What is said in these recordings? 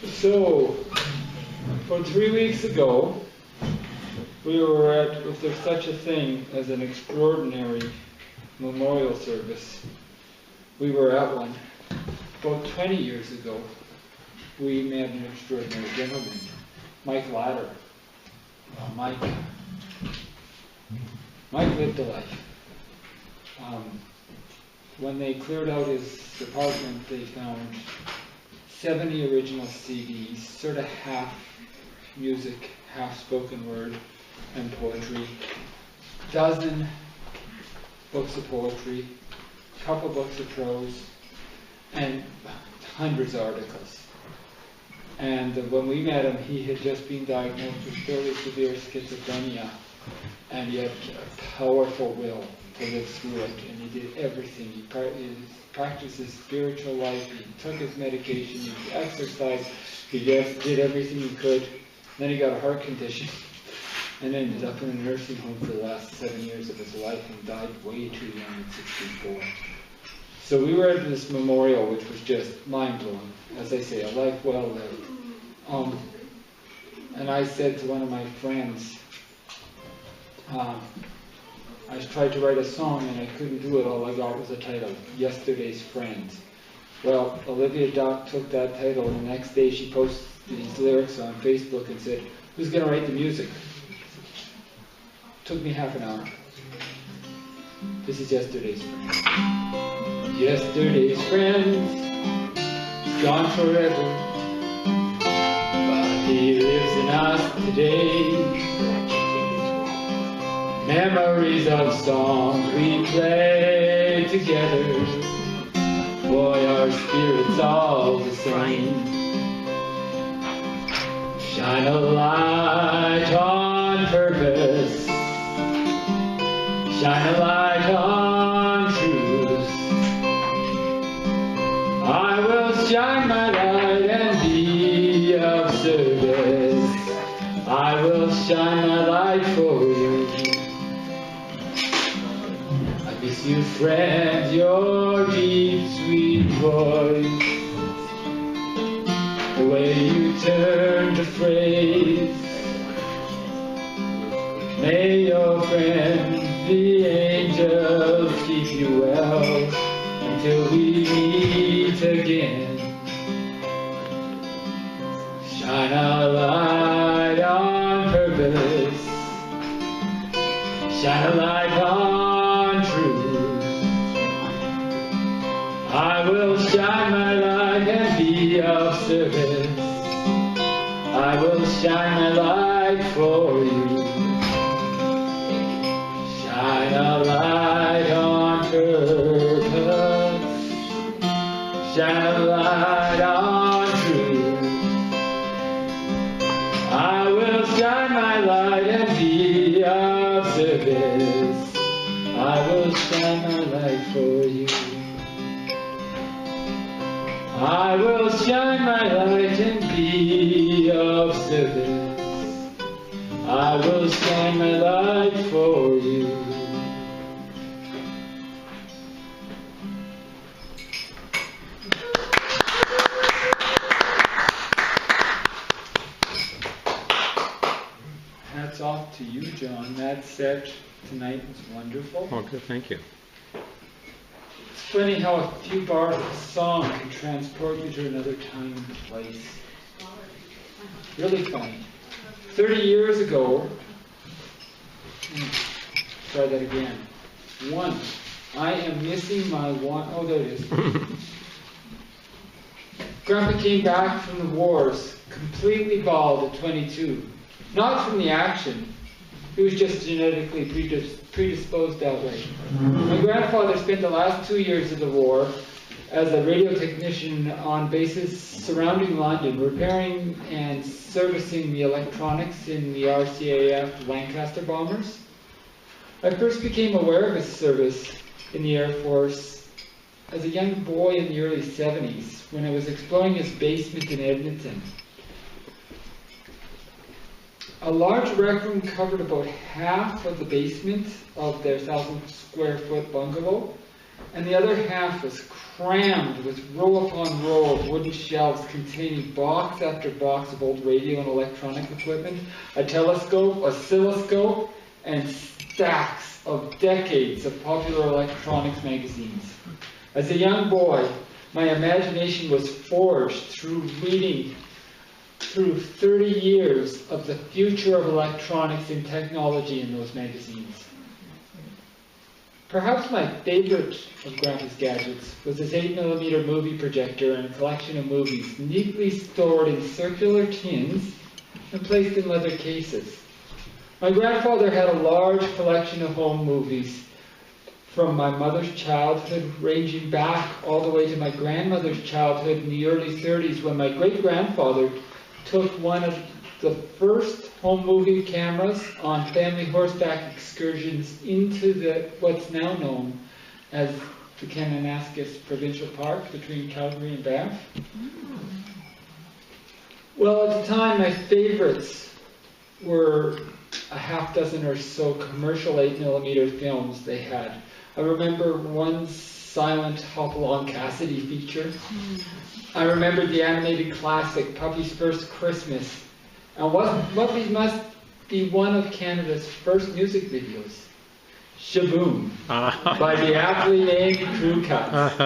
So, about 3 weeks ago, we were at, if there's such a thing as an extraordinary memorial service, we were at one. About 20 years ago, we met an extraordinary gentleman, Mike Ladder. Mike lived a life. When they cleared out his apartment, they found 70 original CDs, sort of half music, half spoken word and poetry, dozen books of poetry, a couple books of prose, and hundreds of articles. And when we met him, he had just been diagnosed with fairly severe schizophrenia, and he had a powerful will to live through it, and he did everything. He practiced his spiritual life, he took his medication, he exercised, he just did everything he could. Then he got a heart condition and ended up in a nursing home for the last 7 years of his life and died way too young at 64. So we were at this memorial, which was just mind-blowing. As I say, a life well lived. And I said to one of my friends, I tried to write a song and I couldn't do it. All I got was a title, Yesterday's Friends. Well, Olivia Duck took that title, and the next day she posted these lyrics on Facebook and said, "Who's going to write the music?" Took me half an hour. This is Yesterday's Friends. Yesterday's friends, he's gone forever, but he lives in us today. Memories of songs we played together, boy, our spirits all the same. Shine a light on purpose, shine a light on truth. I will shine my light and be of service. I will shine my light for you. I miss you, friend, your deep, sweet voice, the way you turn to phrase. May your friends, the angels, keep you well until we meet again. Shine a light on purpose, shine a light on truth. I will shine my light and be of service. I will shine my light for you. Shine a light on purpose, shine a light on truth. I will shine my light and be of service. I will shine my light for you. I will shine my light and be of service. I will shine my light for you. Hats off to you, John. That set tonight was wonderful. Oh, good, thank you. It's funny how a few bars of a song can transport you to another time and place. Really funny. 30 years ago, try that again. One, I am missing my one, oh there it is. Grandpa came back from the wars, completely bald at 22. Not from the action, he was just genetically predisposed that way. My grandfather spent the last 2 years of the war as a radio technician on bases surrounding London, repairing and servicing the electronics in the RCAF Lancaster bombers. I first became aware of his service in the Air Force as a young boy in the early 70s when I was exploring his basement in Edmonton. A large rec room covered about half of the basement of their 1,000 square foot bungalow, and the other half was crammed with row upon row of wooden shelves containing box after box of old radio and electronic equipment, a telescope, oscilloscope, and stacks of decades of popular electronics magazines. As a young boy, my imagination was forged through reading through 30 years of the future of electronics and technology in those magazines. Perhaps my favorite of Grandpa's gadgets was his 8mm movie projector and a collection of movies neatly stored in circular tins and placed in leather cases. My grandfather had a large collection of home movies from my mother's childhood, ranging back all the way to my grandmother's childhood in the early 30s, when my great-grandfather took one of the first home movie cameras on family horseback excursions into what's now known as the Kananaskis Provincial Park between Calgary and Banff. Well, at the time, my favorites were a half dozen or so commercial 8mm films they had. I remember one silent Hopalong Cassidy feature. I remember the animated classic Puppy's First Christmas, and what must be one of Canada's first music videos, Shaboom, by the aptly named Crew Cuts.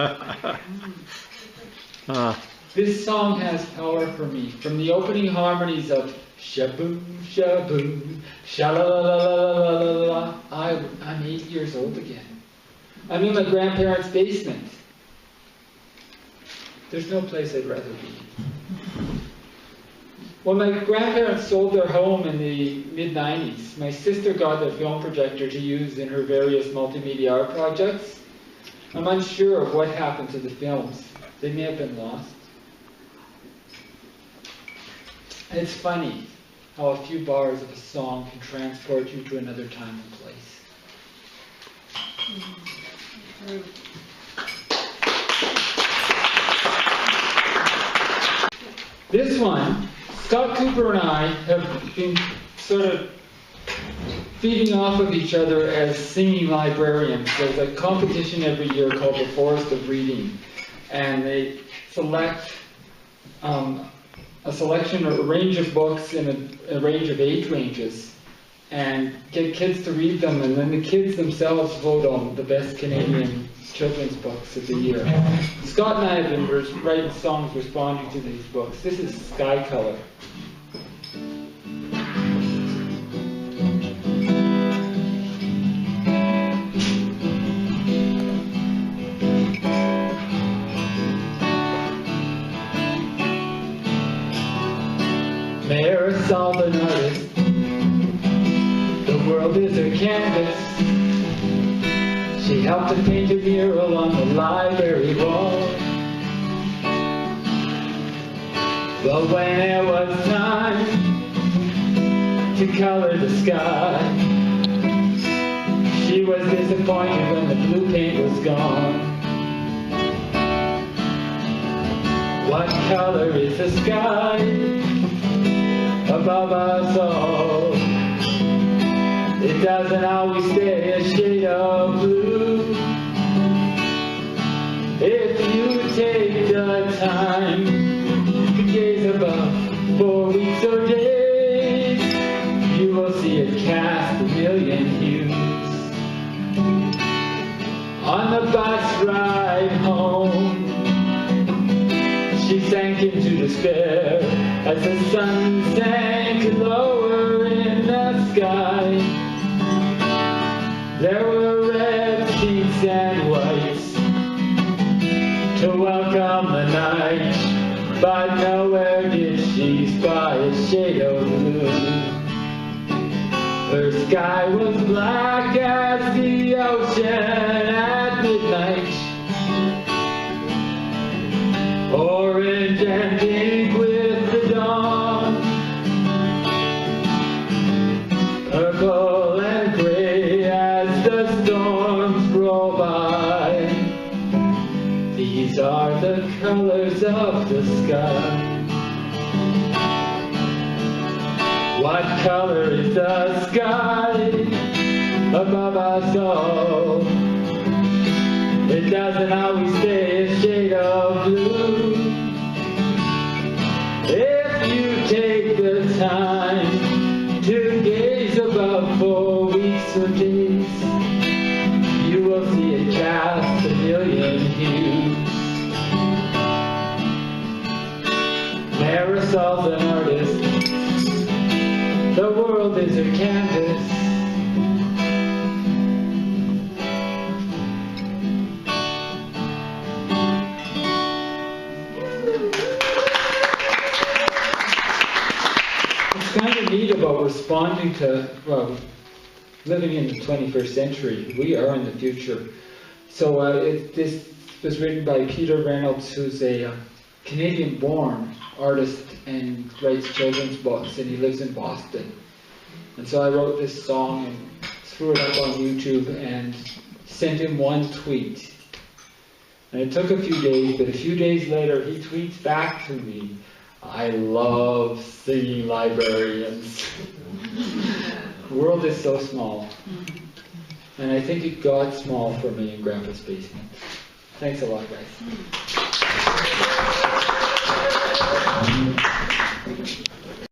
This song has power for me, from the opening harmonies of Shaboom, Shaboom, sha-la-la-la-la-la-la-la. I'm 8 years old again. I'm in my grandparents' basement. There's no place I'd rather be. When my grandparents sold their home in the mid-90s, my sister got their film projector to use in her various multimedia art projects. I'm unsure of what happened to the films. They may have been lost. And it's funny how a few bars of a song can transport you to another time and place. This one, Scott Cooper and I have been sort of feeding off of each other as singing librarians. There's a competition every year called the Forest of Reading, and they select a selection or a range of books in a range of age ranges and get kids to read them, and then the kids themselves vote on the best Canadian children's books of the year. Scott and I have been writing songs responding to these books. This is Sky Color. Marisol's an artist, the world is her canvas. She helped to paint a mural on the library wall. But when it was time to color the sky, she was disappointed when the blue paint was gone. What color is the sky above us all? It doesn't always stay a shade of blue. If you take the time to gaze above for weeks or days, you will see it cast a million hues. On the bus ride home, she sank into despair as the sun sank lower in the sky. There were reds, pinks, and whites to welcome the night, but nowhere did she spy a shade of blue. Her sky was black as the ocean at midnight, orange and pink with the dawn, purple and gray as the storms roll by. These are the colors of the sky. What color is the sky above us all? It doesn't always stay a shade of blue. If you take the time to gaze above for weeks or days, you will see it cast a million hues. Marisol's an artist, the world is her canvas. It's kind of neat about responding to, well, living in the 21st century. We are in the future. So this was written by Peter Reynold, who's a Canadian-born artist and writes children's books, and he lives in Boston. And so I wrote this song and threw it up on YouTube and sent him one tweet. And it took a few days, but a few days later he tweets back to me, "I love singing librarians." The world is so small. And I think it got small for me in Grandpa's basement. Thanks a lot, guys.